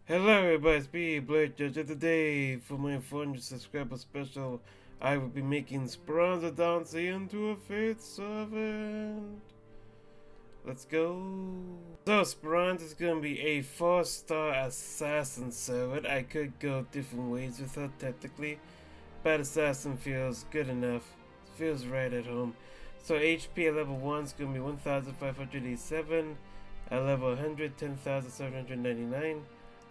Hello everybody, it's me, Bladecharge, and today for my 400 subscriber special, I will be making Speranza dancing into a faith servant. Let's go. So Speranza is gonna be a 4-star assassin servant. I could go different ways with her technically, but assassin feels good enough. Feels right at home. So HP at level 1 is gonna be 1587, at level 100, 10,799.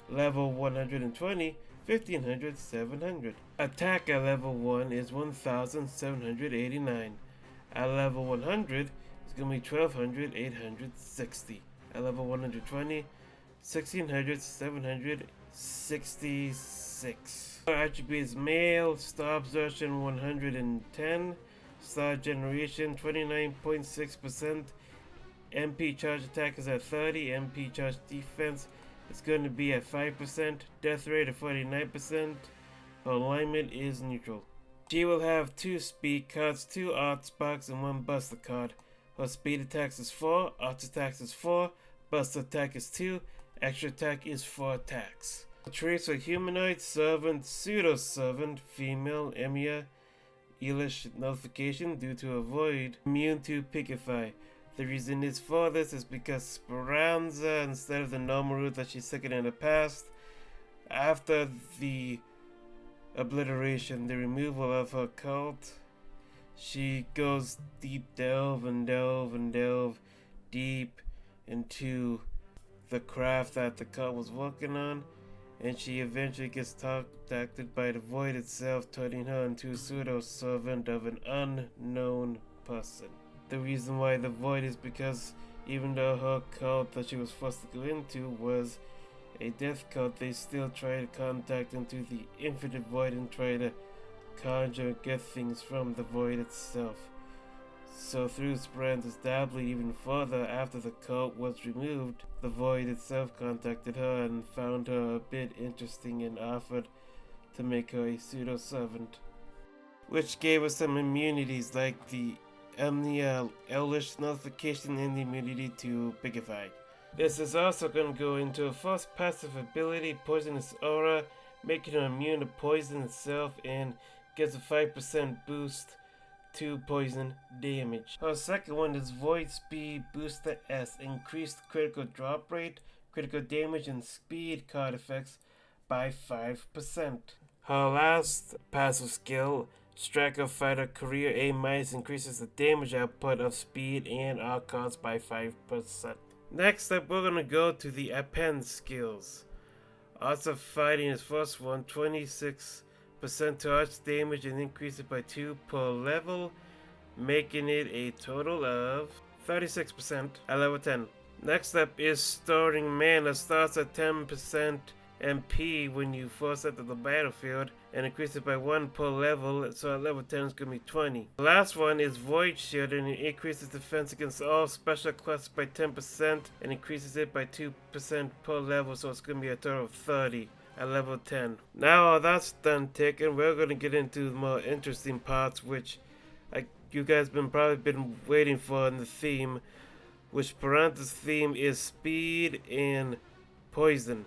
Level 120, 1500, 700. Attack at level 1 is 1789. At level 100, it's going to be 1200, 860. At level 120, 1600, 766. Our attribute is male, star absorption 110, star generation 29.6%, MP charge attack is at 30, MP charge defense it's going to be at 5%, death rate of 49%, alignment is neutral. She will have 2 speed cards, 2 art sparks, and 1 buster card. Her speed attack is 4, art attack is 4, buster attack is 2, extra attack is 4 attacks. Traits are humanoid, servant, pseudo-servant, female, Emiya, Elish nullification due to a void, immune to Pigify. The reason is for this is because Speranza, instead of the normal route that she's taken in the past, after the obliteration, the removal of her cult, she goes delve deep into the craft that the cult was working on, and she eventually gets contacted by the void itself, turning her into a pseudo-servant of an unknown person. The reason why the void is because even though her cult that she was forced to go into was a death cult, they still try to contact into the infinite void and try to conjure and get things from the void itself. So through Speranza's dabbling even further after the cult was removed, the void itself contacted her and found her a bit interesting and offered to make her a pseudo-servant, which gave her some immunities like the Elish nullification and the immunity to Pigify. This is also going to go into a first passive ability, Poisonous Aura, making her immune to poison itself and gives a 5% boost to poison damage. Her second one is Void Speed Booster S, increased critical drop rate, critical damage, and speed card effects by 5%. Her last passive skill, Striker Fighter Career A- increases the damage output of speed and arc cards by 5%. Next up, we're going to go to the append skills. Arts of Fighting is first one, 26% to arch damage and increase it by 2 per level, making it a total of 36% at level 10. Next up is Storing Mana, starts at 10% MP when you first enter the battlefield and increase it by 1 per level, so at level 10 it's going to be 20. The last one is Void Shield, and it increases defense against all special classes by 10% and increases it by 2% per level, so it's going to be a total of 30 at level 10. Now all that's done taken, we're going to get into the more interesting parts, which you guys probably been waiting for in the theme, which Speranza's theme is speed and poison.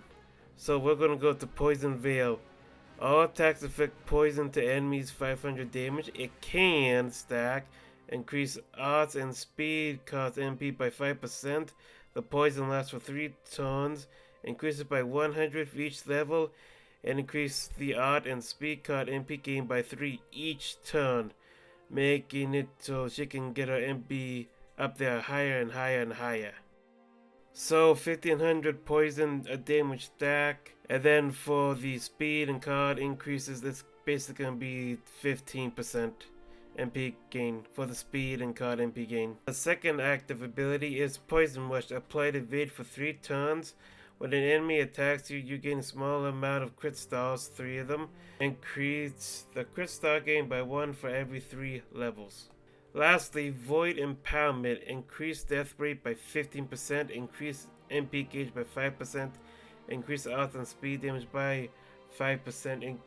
So we're going to go to Poison Veil. All attacks inflict poison to enemies 500 damage. It can stack, increase odds and speed, cost MP by 5%. The poison lasts for 3 turns, increase it by 100 for each level, and increase the odd and speed card MP gain by 3 each turn, making it so she can get her MP up there higher and higher and higher. So 1500 poison a damage stack, and then for the speed and card increases, it's basically going to be 15% MP gain for the speed and card MP gain. The second active ability is Poison Rush. Apply to evade for 3 turns. When an enemy attacks you, you gain a small amount of crit stars, 3 of them. Increase the crit star gain by 1 for every 3 levels. Lastly, Void Empowerment, increase death rate by 15%, increase MP gauge by 5%, increase health and speed damage by 5%.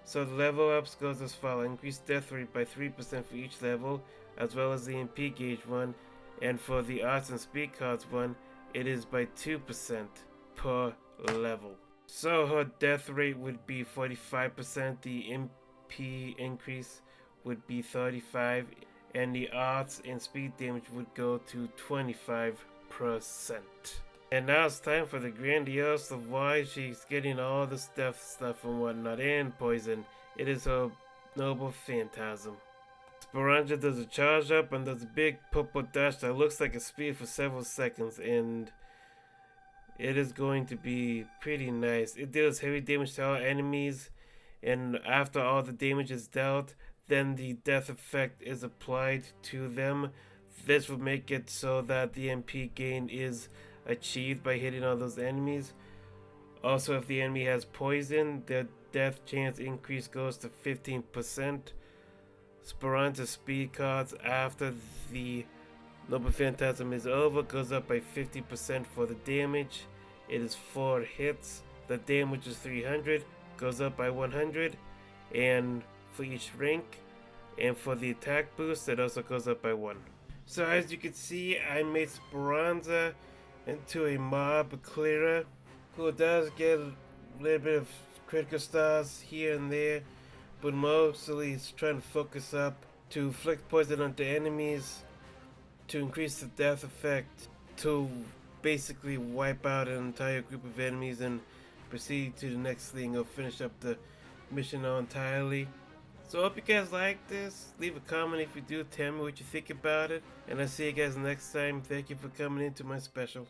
So the level ups goes as follows: increase death rate by 3% for each level, as well as the MP gauge one, and for the arts and speed cards one, it is by 2% per level. So her death rate would be 45%, the MP increase would be 35, and the odds and speed damage would go to 25%. And now it's time for the grandiose of why she's getting all this death stuff and whatnot, and poison. It is her noble phantasm. Speranza does a charge up and does a big purple dash that looks like a speed for several seconds, and it is going to be pretty nice. It deals heavy damage to all enemies, and after all the damage is dealt, then the death effect is applied to them. This will make it so that the MP gain is achieved by hitting all those enemies. Also, if the enemy has poison, their death chance increase goes to 15%. Speranza speed cards after the Noble Phantasm is over goes up by 50% for the damage. It is 4 hits. The damage is 300, goes up by 100, and for each rank. And for the attack boost, it also goes up by 1. So as you can see, I made Speranza into a mob clearer who does get a little bit of critical stars here and there, but mostly it's trying to focus up to inflict poison onto enemies, to increase the death effect, to basically wipe out an entire group of enemies and proceed to the next thing or finish up the mission entirely. So I hope you guys like this. Leave a comment if you do. Tell me what you think about it. And I'll see you guys next time. Thank you for coming into my special.